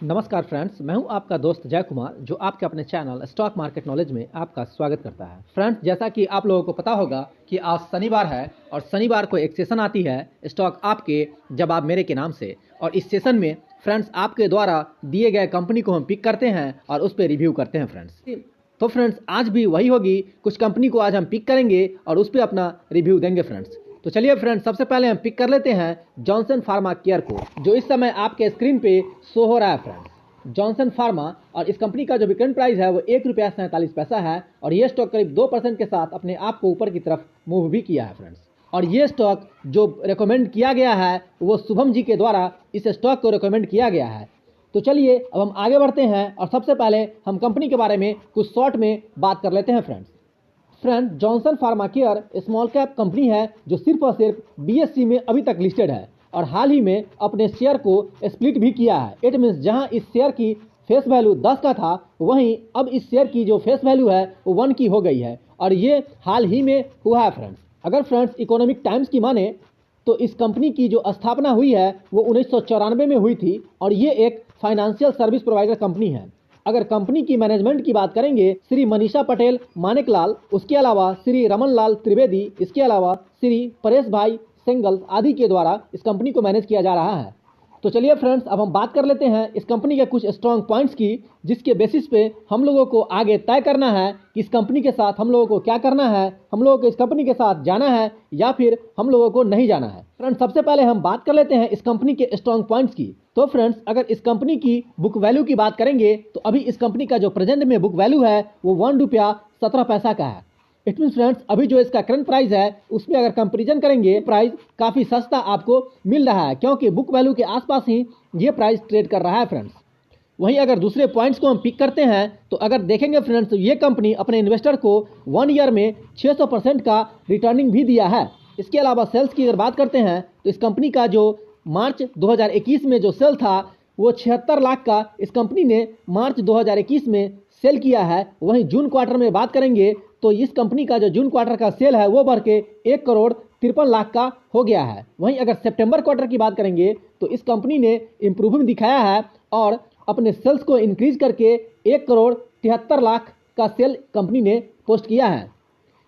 नमस्कार फ्रेंड्स, मैं हूं आपका दोस्त जय कुमार जो आपके अपने चैनल स्टॉक मार्केट नॉलेज में आपका स्वागत करता है। फ्रेंड्स, जैसा कि आप लोगों को पता होगा कि आज शनिवार है और शनिवार को एक सेशन आती है स्टॉक आपके जवाब मेरे के नाम से। और इस सेशन में फ्रेंड्स आपके द्वारा दिए गए कंपनी को हम पिक करते हैं और उस पर रिव्यू करते हैं फ्रेंड्स। तो फ्रेंड्स आज भी वही होगी, कुछ कंपनी को आज हम पिक करेंगे और उस पर अपना रिव्यू देंगे फ्रेंड्स। तो चलिए फ्रेंड्स, सबसे पहले हम पिक कर लेते हैं जॉनसन फार्मा केयर को, जो इस समय आपके स्क्रीन पे शो हो रहा है फ्रेंड्स। जॉनसन फार्मा और इस कंपनी का जो करंट प्राइस है वो ₹1.47 है और ये स्टॉक करीब 2% के साथ अपने आप को ऊपर की तरफ मूव भी किया है फ्रेंड्स। और ये स्टॉक जो रिकमेंड किया गया है वो शुभम जी के द्वारा इस स्टॉक को रिकमेंड किया गया है। तो चलिए अब हम आगे बढ़ते हैं और सबसे पहले हम कंपनी के बारे में कुछ शॉर्ट में बात कर लेते हैं friends. Johnson pharma care small cap company है जो सिर्फ और सिर्फ BSE में अभी तक लिस्टेड है और हाल ही में अपने शेयर को स्प्लिट भी किया है। इट मीन्स जहां इस शेयर की फेस वैल्यू 10 का था, वहीं अब इस शेयर की जो फेस वैल्यू है वो 1 की हो गई है और ये हाल ही में हुआ है फ्रेंड्स। अगर फ्रेंड्स इकोनॉमिक टाइम्स की माने तो इस कंपनी की जो स्थापना हुई है वो 1994 में हुई थी और ये एक फाइनेंशियल सर्विस प्रोवाइडर कंपनी है। अगर कंपनी की मैनेजमेंट की बात करेंगे, श्री मनीषा पटेल मानेकलाल, उसके अलावा श्री रमन लाल त्रिवेदी, इसके अलावा श्री परेश भाई सेंगल आदि के द्वारा इस कंपनी को मैनेज किया जा रहा है। तो चलिए फ्रेंड्स अब हम बात कर लेते हैं इस कंपनी के कुछ स्ट्रॉन्ग पॉइंट्स की, जिसके बेसिस पे हम लोगों को आगे तय करना है कि इस कंपनी के साथ हम लोगों को क्या करना है, हम लोगों को इस कंपनी के साथ जाना है या फिर हम लोगों को नहीं जाना है। फ्रेंड्स सबसे पहले हम बात कर लेते हैं इस कंपनी के स्ट्रॉन्ग पॉइंट्स की। तो फ्रेंड्स अगर इस कंपनी की बुक वैल्यू की बात करेंगे तो अभी इस कंपनी का जो प्रेजेंट में बुक वैल्यू है वो ₹1.17 का है। इट मीन फ्रेंड्स अभी जो इसका करंट प्राइस है उसमें अगर कंपैरिजन करेंगे प्राइस काफ़ी सस्ता आपको मिल रहा है, क्योंकि बुक वैल्यू के आसपास ही ये प्राइस ट्रेड कर रहा है फ्रेंड्स। वहीं अगर दूसरे पॉइंट्स को हम पिक करते हैं तो अगर देखेंगे फ्रेंड्स तो ये कंपनी अपने इन्वेस्टर को 1 ईयर में 600% का रिटर्निंग भी दिया है। इसके अलावा सेल्स की अगर बात करते हैं तो इस कंपनी का जो मार्च 2021 में जो सेल था वो 76 लाख का इस कंपनी ने मार्च 2021 में सेल किया है। वहीं जून क्वार्टर में बात करेंगे तो इस कंपनी का जो जून क्वार्टर का सेल है वो बढ़ के 1,53,00,000 का हो गया है। वहीं अगर सितंबर क्वार्टर की बात करेंगे तो इस कंपनी ने इम्प्रूवमेंट दिखाया है और अपने सेल्स को इंक्रीज करके 1,73,00,000 का सेल कंपनी ने पोस्ट किया है।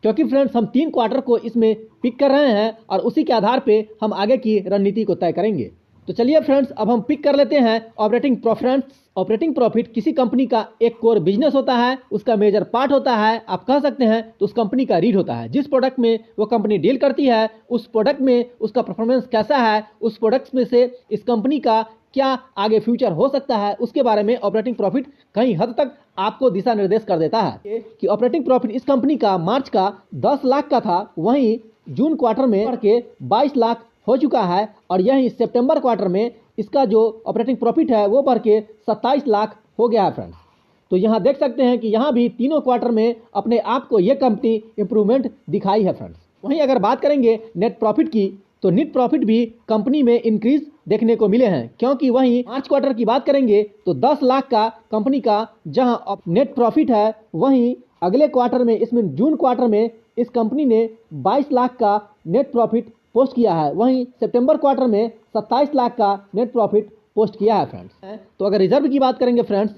क्योंकि फ्रेंड्स हम 3 क्वार्टर को इसमें पिक कर रहे हैं और उसी के आधार पे हम आगे की रणनीति को तय करेंगे। तो चलिए फ्रेंड्स अब हम पिक कर लेते हैं ऑपरेटिंग प्रॉफिट किसी कंपनी का एक कोर बिजनेस होता है, उसका मेजर पार्ट होता है, आप कह सकते हैं तो उस कंपनी का रीड होता है। जिस प्रोडक्ट में वो कंपनी डील करती है उस प्रोडक्ट में उसका परफॉर्मेंस कैसा है, उस प्रोडक्ट्स में से इस कंपनी का क्या आगे फ्यूचर हो सकता है, उसके बारे में ऑपरेटिंग प्रॉफिट कहीं हद तक आपको दिशा निर्देश कर देता है कि ऑपरेटिंग प्रॉफिट इस कंपनी का मार्च का 10 लाख का था, वहीं जून क्वार्टर में बढ़ के 22 लाख हो चुका है और यही सितंबर क्वार्टर में इसका जो ऑपरेटिंग प्रॉफिट है वो बढ़ के 27 लाख हो गया है फ्रेंड्स। तो यहाँ देख सकते हैं कि यहाँ भी तीनों क्वार्टर में अपने आप को ये कंपनी इंप्रूवमेंट दिखाई है फ्रेंड्स। वहीं अगर बात करेंगे नेट प्रॉफिट की तो नेट प्रॉफिट भी कंपनी में इंक्रीज देखने को मिले हैं, क्योंकि वहीं मार्च क्वार्टर की बात करेंगे तो 10 लाख का कंपनी का जहां नेट प्रॉफिट है, वहीं अगले क्वार्टर में इसमें जून क्वार्टर में इस कंपनी ने 22 लाख का नेट प्रॉफिट पोस्ट किया है। वहीं सितंबर क्वार्टर में 27 लाख का नेट प्रॉफिट पोस्ट किया है फ्रेंड्स। तो अगर रिजर्व की बात करेंगे फ्रेंड्स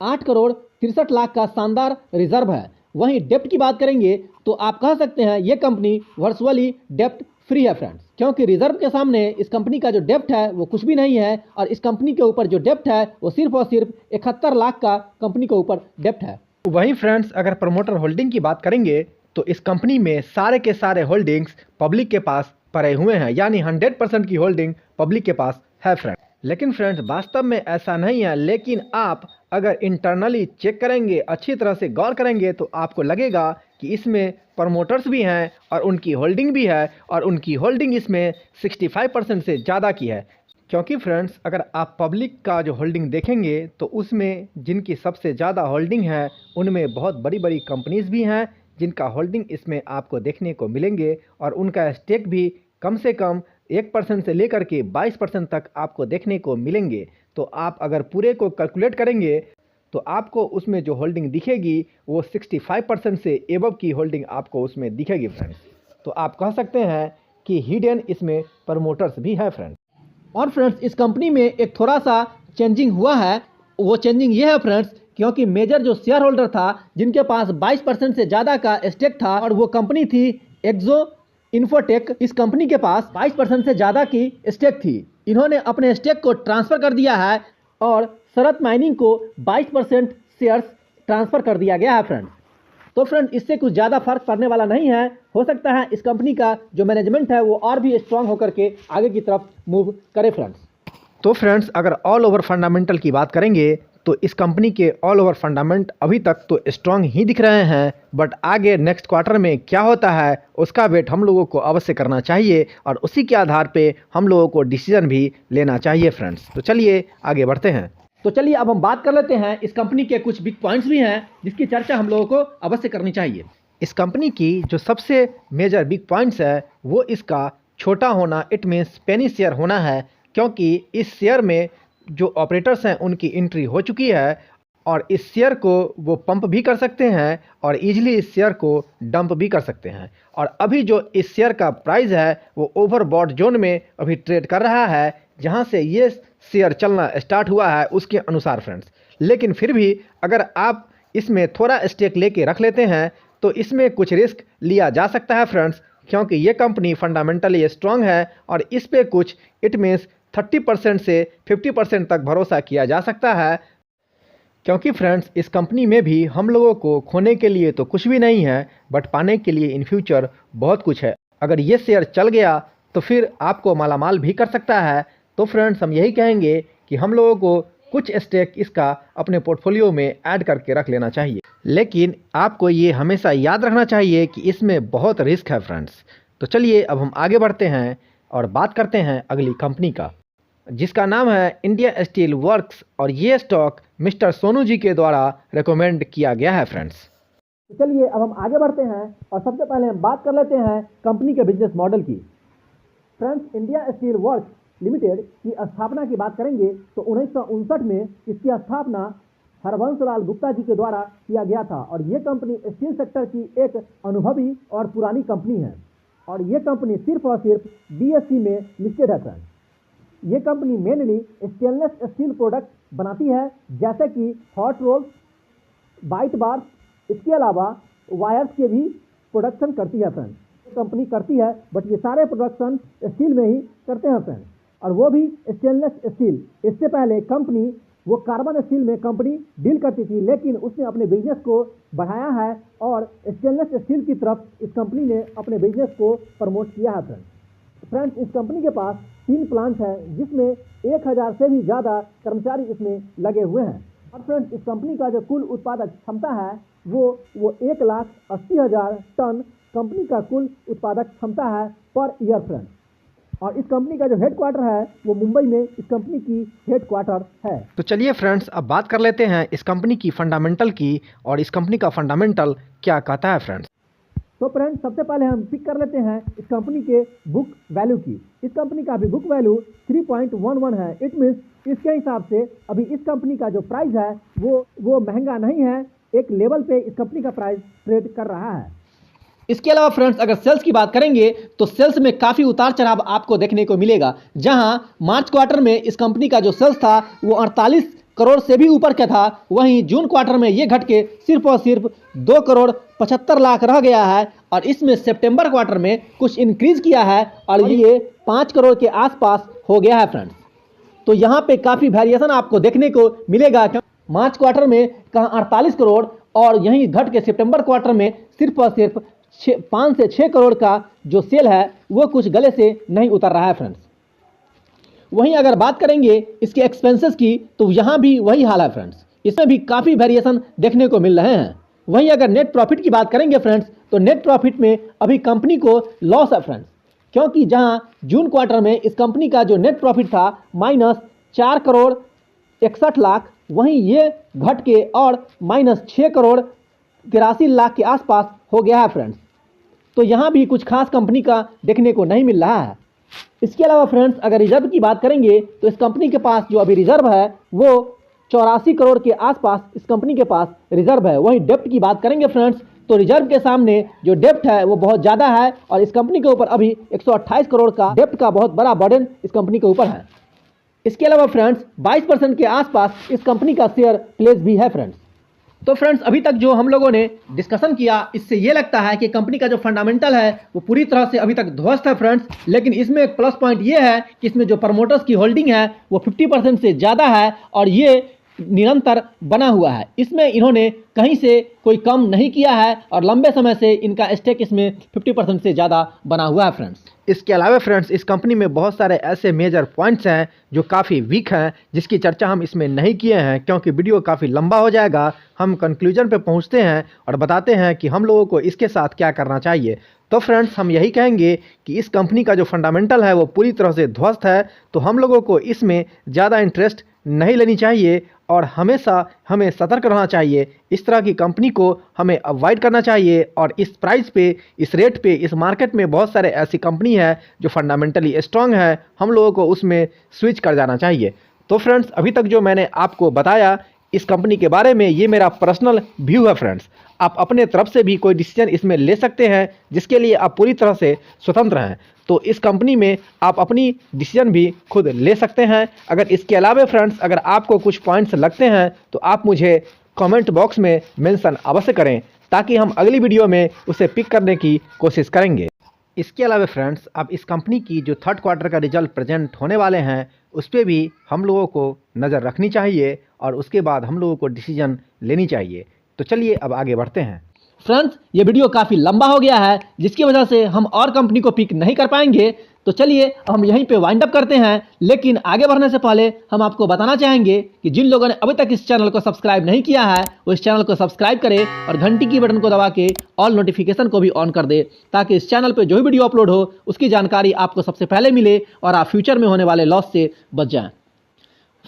8,63,00,000 का शानदार रिजर्व है। वहीं डेप्ट की बात करेंगे तो आप कह सकते हैं ये कंपनी वर्चुअली डेप्ट फ्री है फ्रेंड्स, क्योंकि रिजर्व के सामने इस कंपनी का जो डेप्ट है वो कुछ भी नहीं है और इस कंपनी के ऊपर जो डेप्ट है वो सिर्फ और सिर्फ 71 लाख का कंपनी के ऊपर डेप्ट है। वहीं फ्रेंड्स अगर प्रमोटर होल्डिंग की बात करेंगे तो इस कंपनी में सारे के सारे होल्डिंग्स पब्लिक के पास पड़े हुए हैं, यानी 100% की होल्डिंग पब्लिक के पास है फ्रेंड्स। लेकिन फ्रेंड्स वास्तव में ऐसा नहीं है, लेकिन आप अगर इंटरनली चेक करेंगे, अच्छी तरह से गौर करेंगे तो आपको लगेगा कि इसमें प्रमोटर्स भी हैं और उनकी होल्डिंग भी है और उनकी होल्डिंग इसमें 65% से ज़्यादा की है। क्योंकि फ्रेंड्स अगर आप पब्लिक का जो होल्डिंग देखेंगे तो उसमें जिनकी सबसे ज़्यादा होल्डिंग है उनमें बहुत बड़ी बड़ी कंपनीज भी हैं जिनका होल्डिंग इसमें आपको देखने को मिलेंगे और उनका स्टेक भी कम से कम 1% से लेकर के 22% तक आपको देखने को मिलेंगे। तो आप अगर पूरे को कैलकुलेट करेंगे तो आपको उसमें जो होल्डिंग दिखेगी वो 65% से एबव की होल्डिंग आपको उसमें दिखेगी फ्रेंड्स। तो आप कह सकते हैं कि हिडन इसमें प्रमोटर्स भी है फ्रेंड्स। और फ्रेंड्स इस कंपनी में एक थोड़ा सा चेंजिंग हुआ है वो चेंजिंग ये है फ्रेंड्स, क्योंकि मेजर जो शेयर होल्डर था जिनके पास 22% से ज़्यादा का स्टेक था और वो कंपनी थी एक्सो इन्फोटेक, इस कंपनी के पास 22% से ज़्यादा की स्टेक थी। इन्होंने अपने स्टेक को ट्रांसफ़र कर दिया है और शरत माइनिंग को 22% शेयर्स ट्रांसफ़र कर दिया गया है फ्रेंड्स। तो फ्रेंड इससे कुछ ज़्यादा फर्क पड़ने वाला नहीं है। हो सकता है इस कंपनी का जो मैनेजमेंट है वो और भी स्ट्रांग होकर के आगे की तरफ मूव करे फ्रेंड्स। तो फ्रेंड्स अगर ऑल ओवर फंडामेंटल की बात करेंगे तो इस कंपनी के ऑल ओवर फंडामेंट अभी तक तो स्ट्रांग ही दिख रहे हैं, बट आगे नेक्स्ट क्वार्टर में क्या होता है उसका वेट हम लोगों को अवश्य करना चाहिए और उसी के आधार पे हम लोगों को डिसीजन भी लेना चाहिए फ्रेंड्स। तो चलिए आगे बढ़ते हैं। तो चलिए अब हम बात कर लेते हैं इस कंपनी के कुछ बिग पॉइंट्स भी हैं जिसकी चर्चा हम लोगों को अवश्य करनी चाहिए। इस कंपनी की जो सबसे मेजर बिग पॉइंट्स है वो इसका छोटा होना, इट मीन्स पेनी शेयर होना है, क्योंकि इस शेयर में जो ऑपरेटर्स हैं उनकी एंट्री हो चुकी है और इस शेयर को वो पंप भी कर सकते हैं और ईजिली इस शेयर को डंप भी कर सकते हैं। और अभी जो इस शेयर का प्राइस है वो ओवरबॉट जोन में अभी ट्रेड कर रहा है, जहां से ये शेयर चलना स्टार्ट हुआ है उसके अनुसार फ्रेंड्स। लेकिन फिर भी अगर आप इसमें थोड़ा स्टेक लेके रख लेते हैं तो इसमें कुछ रिस्क लिया जा सकता है फ्रेंड्स, क्योंकि ये कंपनी फंडामेंटली स्ट्रांग है और इस पे कुछ इट मीन्स 30% से 50% तक भरोसा किया जा सकता है, क्योंकि फ्रेंड्स इस कंपनी में भी हम लोगों को खोने के लिए तो कुछ भी नहीं है बट पाने के लिए इन फ्यूचर बहुत कुछ है। अगर ये शेयर चल गया तो फिर आपको मालामाल भी कर सकता है। तो फ्रेंड्स हम यही कहेंगे कि हम लोगों को कुछ स्टेक इसका अपने पोर्टफोलियो में ऐड करके रख लेना चाहिए, लेकिन आपको ये हमेशा याद रखना चाहिए कि इसमें बहुत रिस्क है फ्रेंड्स। तो चलिए अब हम आगे बढ़ते हैं और बात करते हैं अगली कंपनी का, जिसका नाम है इंडिया स्टील वर्क्स और ये स्टॉक मिस्टर सोनू जी के द्वारा रिकमेंड किया गया है फ्रेंड्स। तो चलिए अब हम आगे बढ़ते हैं और सबसे पहले हम बात कर लेते हैं कंपनी के बिजनेस मॉडल की। Friends India steel works limited की स्थापना की बात करेंगे तो 1959 में इसकी स्थापना हरवंश लाल गुप्ता जी के द्वारा किया गया था और ये कंपनी स्टील सेक्टर की एक अनुभवी और पुरानी कंपनी है और ये कंपनी सिर्फ और सिर्फ BSE में लिस्टेड है फ्रेंड्स। ये company mainly stainless steel product बनाती है जैसे कि हॉट रोल्स, बाइट बार्स, इसके अलावा वायर्स के भी प्रोडक्शन करती है फ्रेंड्स। कंपनी करती है बट ये सारे प्रोडक्शन स्टील में ही करते हैं फ्रेंड्स, और वो भी स्टेनलेस स्टील। इससे पहले कंपनी वो कार्बन स्टील में कंपनी डील करती थी, लेकिन उसने अपने बिजनेस को बढ़ाया है और स्टेनलेस स्टील की तरफ इस कंपनी ने अपने बिजनेस को प्रमोट किया है फ्रेंड्स। इस कंपनी के पास 3 प्लांट हैं जिसमें 1000 से भी ज़्यादा कर्मचारी इसमें लगे हुए हैं और फ्रेंड्स इस कंपनी का जो कुल उत्पादक क्षमता है वो 1,80,000 टन कंपनी का कुल उत्पादक क्षमता है पर ईयर फ्रेंड्स। और इस कंपनी का जो हेडक्वार्टर है वो मुंबई में इस कंपनी की हेडक्वार्टर है। तो चलिए फ्रेंड्स अब बात कर लेते हैं इस कंपनी की फंडामेंटल की और इस कंपनी का फंडामेंटल क्या कहता है फ्रेंड्स। तो फ्रेंड्स सबसे पहले हम पिक कर लेते हैं इस कंपनी के बुक वैल्यू की। इस कंपनी का अभी बुक वैल्यू 3.11 है। इट मीन्स इसके हिसाब से अभी इस कंपनी का जो प्राइस है वो महंगा नहीं है, एक लेवल पे इस कंपनी का प्राइस ट्रेड कर रहा है। इसके अलावा फ्रेंड्स अगर सेल्स की बात करेंगे तो सेल्स में काफ़ी उतार चढ़ाव आपको देखने को मिलेगा, जहां मार्च क्वार्टर में इस कंपनी का जो सेल्स था वो 48 करोड़ से भी ऊपर का था, वहीं जून क्वार्टर में ये घट के सिर्फ और सिर्फ 2 करोड़ 75 लाख रह गया है और इसमें सितंबर क्वार्टर में कुछ इंक्रीज किया है और ये 5 करोड़ के आसपास हो गया है फ्रेंड्स। तो यहाँ पे काफ़ी वेरिएशन आपको देखने को मिलेगा। मार्च क्वार्टर में कहाँ 48 करोड़ और यहीं घट के सितंबर क्वार्टर में सिर्फ और सिर्फ 5 से 6 करोड़ का जो सेल है वो कुछ गले से नहीं उतर रहा है फ्रेंड्स। वहीं अगर बात करेंगे इसके एक्सपेंसेस की तो यहाँ भी वही हाल है फ्रेंड्स, इसमें भी काफ़ी वेरिएशन देखने को मिल रहे हैं। वहीं अगर नेट प्रॉफिट की बात करेंगे फ्रेंड्स तो नेट प्रॉफिट में अभी कंपनी को लॉस है फ्रेंड्स, क्योंकि जहां जून क्वार्टर में इस कंपनी का जो नेट प्रॉफिट था -4 करोड़ 61 लाख, वहीं ये घट के और -6 करोड़ 83 लाख के आसपास हो गया है फ्रेंड्स। तो यहाँ भी कुछ खास कंपनी का देखने को नहीं मिल रहा है। इसके अलावा फ्रेंड्स अगर रिजर्व की बात करेंगे तो इस कंपनी के पास जो अभी रिजर्व है वो 84 करोड़ के आसपास इस कंपनी के पास रिजर्व है। वहीं डेप्ट की बात करेंगे फ्रेंड्स तो रिजर्व के सामने जो डेप्ट है वो बहुत ज़्यादा है और इस कंपनी के ऊपर अभी 128 करोड़ का डेप्ट का बहुत बड़ा बर्डन इस कंपनी के ऊपर है। इसके अलावा फ्रेंड्स 22% के आसपास इस कंपनी का शेयर प्लेस भी है फ्रेंड्स। तो फ्रेंड्स अभी तक जो हम लोगों ने डिस्कशन किया, इससे ये लगता है कि कंपनी का जो फंडामेंटल है वो पूरी तरह से अभी तक ध्वस्त है फ्रेंड्स। लेकिन इसमें एक प्लस पॉइंट ये है कि इसमें जो प्रमोटर्स की होल्डिंग है वो 50% से ज़्यादा है और ये निरंतर बना हुआ है। इसमें इन्होंने कहीं से कोई कम नहीं किया है और लंबे समय से इनका स्टेक इसमें 50% से ज़्यादा बना हुआ है फ्रेंड्स। इसके अलावा फ्रेंड्स इस कंपनी में बहुत सारे ऐसे मेजर पॉइंट्स हैं जो काफ़ी वीक हैं, जिसकी चर्चा हम इसमें नहीं किए हैं क्योंकि वीडियो काफ़ी लंबा हो जाएगा। हम कंक्लूजन पे पहुंचते हैं और बताते हैं कि हम लोगों को इसके साथ क्या करना चाहिए। तो फ्रेंड्स हम यही कहेंगे कि इस कंपनी का जो फंडामेंटल है वो पूरी तरह से ध्वस्त है, तो हम लोगों को इसमें ज़्यादा इंटरेस्ट नहीं लेनी चाहिए और हमेशा हमें सतर्क रहना चाहिए। इस तरह की कंपनी को हमें अवॉइड करना चाहिए और इस प्राइस पे, इस रेट पे, इस मार्केट में बहुत सारे ऐसी कंपनी है जो फंडामेंटली स्ट्रांग है, हम लोगों को उसमें स्विच कर जाना चाहिए। तो फ्रेंड्स अभी तक जो मैंने आपको बताया इस कंपनी के बारे में, ये मेरा पर्सनल व्यू है फ्रेंड्स। आप अपने तरफ से भी कोई डिसीजन इसमें ले सकते हैं जिसके लिए आप पूरी तरह से स्वतंत्र हैं। तो इस कंपनी में आप अपनी डिसीजन भी खुद ले सकते हैं। अगर इसके अलावा फ्रेंड्स अगर आपको कुछ पॉइंट्स लगते हैं तो आप मुझे कमेंट बॉक्स में मेंशन अवश्य करें ताकि हम अगली वीडियो में उसे पिक करने की कोशिश करेंगे। इसके अलावा फ्रेंड्स अब इस कंपनी की जो थर्ड क्वार्टर का रिजल्ट प्रेजेंट होने वाले हैं उस पर भी हम लोगों को नज़र रखनी चाहिए और उसके बाद हम लोगों को डिसीजन लेनी चाहिए। तो चलिए अब आगे बढ़ते हैं। फ्रेंड्स ये वीडियो काफ़ी लंबा हो गया है जिसकी वजह से हम और कंपनी को पिक नहीं कर पाएंगे, तो चलिए हम यहीं पे वाइंड अप करते हैं। लेकिन आगे बढ़ने से पहले हम आपको बताना चाहेंगे कि जिन लोगों ने अभी तक इस चैनल को सब्सक्राइब नहीं किया है वो इस चैनल को सब्सक्राइब करें और घंटी की बटन को दबा के ऑल नोटिफिकेशन को भी ऑन कर दे ताकि इस चैनल पर जो भी वीडियो अपलोड हो उसकी जानकारी आपको सबसे पहले मिले और आप फ्यूचर में होने वाले लॉस से बच जाएं।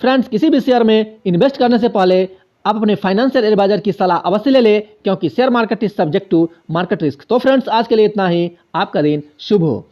फ्रेंड्स किसी भी शेयर में इन्वेस्ट करने से पहले आप अपने फाइनेंशियल एडवाइजर की सलाह अवश्य ले लें क्योंकि share market is subject to market risk. तो फ्रेंड्स आज के लिए इतना ही। आपका दिन शुभ हो।